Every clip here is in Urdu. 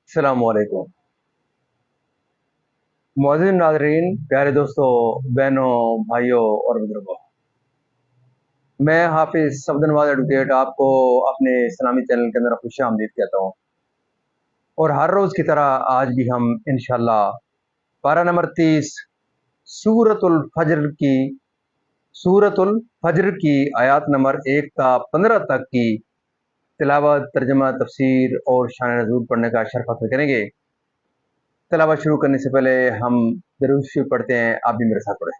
السلام علیکم معزز ناظرین، پیارے دوستوں، بہنوں، بھائیوں اور بزرگوں، میں حافظ صفد نواز ایڈوکیٹ آپ کو اپنے اسلامی چینل کے اندر خوش آمدید کہتا ہوں، اور ہر روز کی طرح آج بھی ہم انشاءاللہ پارہ نمبر 30 سورۃ الفجر کی آیات نمبر 1 تا 15 تک کی تلاوت، ترجمہ، تفسیر اور شان نزول پڑھنے کا شرف حاصل کریں گے۔ تلاوت شروع کرنے سے پہلے ہم درود شریف پڑھتے ہیں، آپ بھی میرے ساتھ پڑھیں۔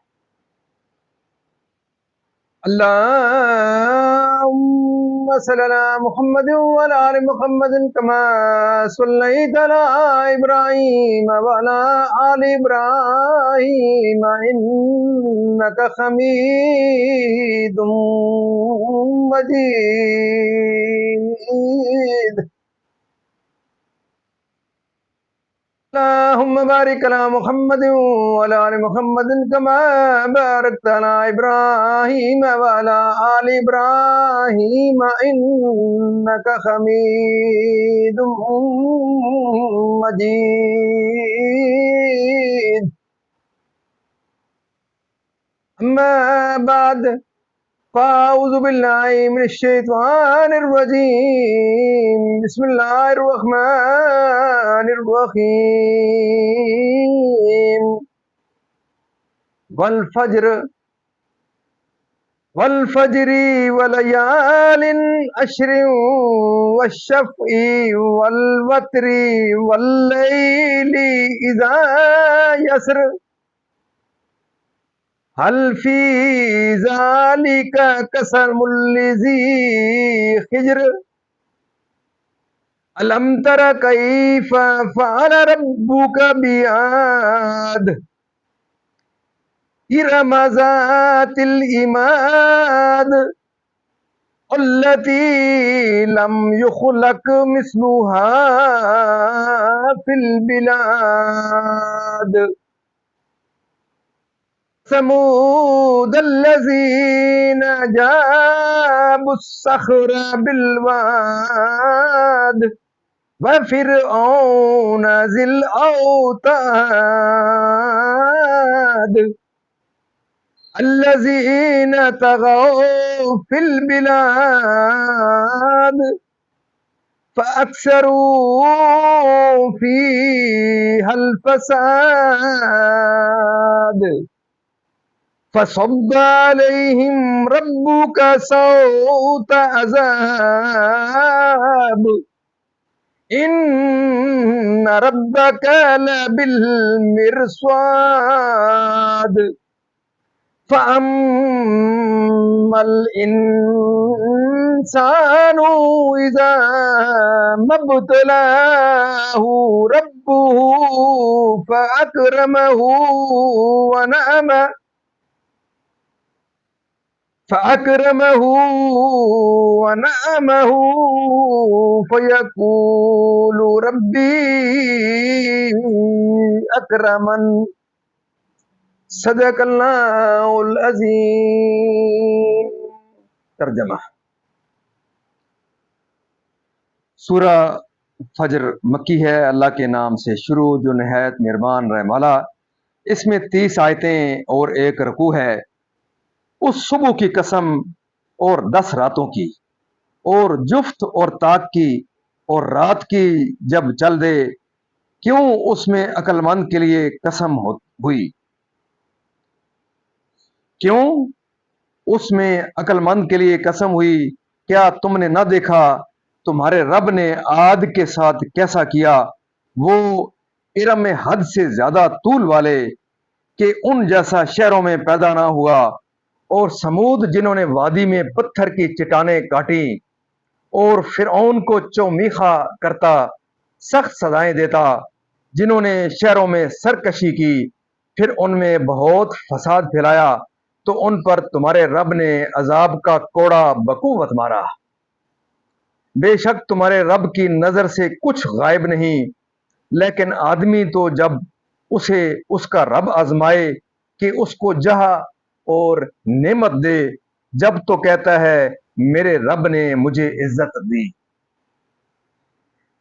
اللهم صل على محمد وعلى آل محمد كما صليت على إبراهيم وعلى آل إبراهيم إنك حميد مجيد اللهم بارك على محمد وعلى آل محمد كما باركت على إبراهيم وعلى آل إبراهيم إنك حميد مجيد أما بعد فأعوذ بالله من الشيطان الرجيم بسم الله الرحمن الرحيم والفجر وليال عشر والشفع والوتر والليل إذا يسر هل في ذلك قسم لذي حجر ألم تر كيف فعل ربك بعاد إرم ذات العماد التي لم يخلق مثلها في البلاد ثمود الذين جابوا الصخر بالواد وفرعون ذي الأوتاد الذين طغوا في البلاد فأكثروا فيها الفساد فصب عليهم ربك سوط عذاب إن ربك لبالمرصاد فأما الإنسان إذا ما ابتلاه ربه فأكرمه ونعمه فيقول ربي أكرمن صدق اللہ العظیم۔ ترجمہ۔ سورہ فجر مکی ہے، اللہ کے نام سے شروع جو نہایت مہربان رحم والا۔ اس میں 30 آیتیں اور 1 رکوع ہے۔ اس صبح کی قسم اور 10 راتوں کی، اور جفت اور طاق کی، اور رات کی جب چل دے، کیوں اس میں عقل مند کے لیے قسم ہوئی؟ کیوں اس میں عقل مند کے لیے قسم ہوئی؟ کیا تم نے نہ دیکھا تمہارے رب نے عاد کے ساتھ کیسا کیا، وہ ارم حد سے زیادہ طول والے کہ ان جیسا شہروں میں پیدا نہ ہوا، اور سمود جنہوں نے وادی میں پتھر کی چٹانیں کاٹی، اور فرعون کو چومیخا کرتا سخت سزائیں دیتا، جنہوں نے شہروں میں سرکشی کی، پھر ان میں بہت فساد پھیلایا، تو ان پر تمہارے رب نے عذاب کا کوڑا بقوت مارا۔ بے شک تمہارے رب کی نظر سے کچھ غائب نہیں، لیکن آدمی تو جب اسے اس کا رب آزمائے کہ اس کو جہاں اور نعمت دے، جب تو کہتا ہے میرے رب نے مجھے عزت دی۔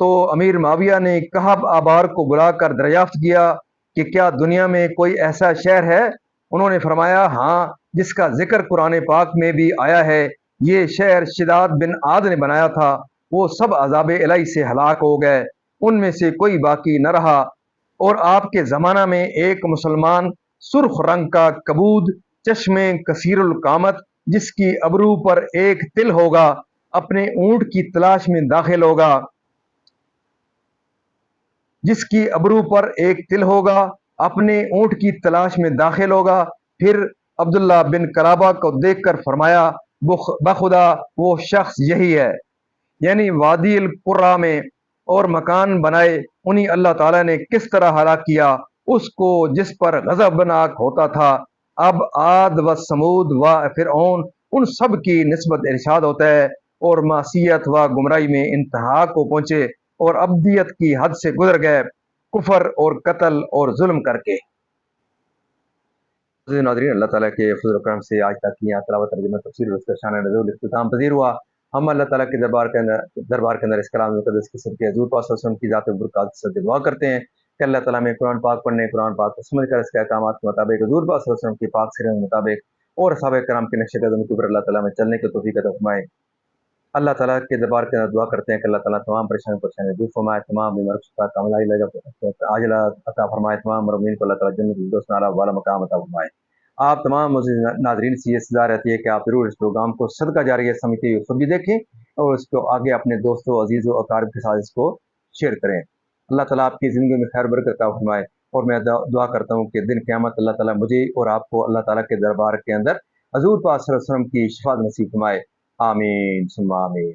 تو امیر معاویہ نے کہب آبار کو بلا کر دریافت کیا کہ کیا دنیا میں کوئی ایسا شہر ہے؟ انہوں نے فرمایا ہاں، جس کا ذکر قرآن پاک میں بھی آیا ہے، یہ شہر شداد بن عاد نے بنایا تھا، وہ سب عذاب الہی سے ہلاک ہو گئے، ان میں سے کوئی باقی نہ رہا۔ اور آپ کے زمانہ میں ایک مسلمان سرخ رنگ کا کبود، چشمے کثیر القامت، جس کی ابرو پر ایک تل ہوگا، اپنے اونٹ کی تلاش میں داخل ہوگا، جس کی ابرو پر ایک تل ہوگا، اپنے اونٹ کی تلاش میں داخل ہوگا۔ پھر عبداللہ بن کرابہ کو دیکھ کر فرمایا بخدا وہ شخص یہی ہے، یعنی وادی القرا میں اور مکان بنائے انہیں اللہ تعالیٰ نے کس طرح ہلاک کیا اس کو جس پر غضبناک ہوتا تھا۔ اب عاد و سمود و فرعون ان سب کی نسبت ارشاد ہوتا ہے، اور معصیت و گمراہی میں انتہا کو پہنچے اور ابدیت کی حد سے گزر گئے، کفر اور قتل اور ظلم کر کے۔ ناظرین، اللہ تعالیٰ کے فضل و کرم سے آج تک یہاں تلاوت ترجمہ تفسیر اس کا شان نزول اختتام پذیر ہوا۔ ہم اللہ تعالیٰ کے دربار کے اندر اس کلام مقدس کے صدقے حضور پاک صلی اللہ علیہ وسلم کی ذات برکات سے دعا کرتے ہیں کہ اللہ تعالیٰ میں قرآن پاک پڑھنے، قرآن پاک کو سمجھ کر اس کے احکامات کے مطابق حضور پاک صلی اللہ علیہ وسلم کی پاک سیرت کے مطابق اور صحابہ کرام کے نقش قدم کے اوپر اللہ تعالیٰ میں چلنے کی توفیق عطا فرمائے۔ اللہ تعالیٰ کے دربار کے اندر دعا کرتے ہیں کہ اللہ تعالیٰ تمام پریشانی دور فرمائے، تمام بیمار شفا کاملہ عاجلہ عطا فرمائے، تمام مرمین کو اللہ تعالیٰ جنت الفردوس میں اعلیٰ والا مقام عطا فرمائے۔ آپ تمام ناظرین سے یہ سزا رہتی ہے کہ آپ ضرور اس پروگرام کو صدقہ جاریہ سمجھتے ہوئے خود بھی دیکھیں اور اس کو آگے اپنے دوستوں، عزیزوں اور اقارب کے ساتھ اس کو شیئر کریں۔ اللہ تعالیٰ آپ کی زندگی میں خیر برکت عطا فرمائے، اور میں دعا کرتا ہوں کہ دن قیامت اللہ تعالیٰ مجھے اور آپ کو اللہ تعالیٰ کے دربار کے اندر حضور پاک صلی اللہ علیہ وسلم کی شفاعت نصیب فرمائے۔ آمین ثم آمین۔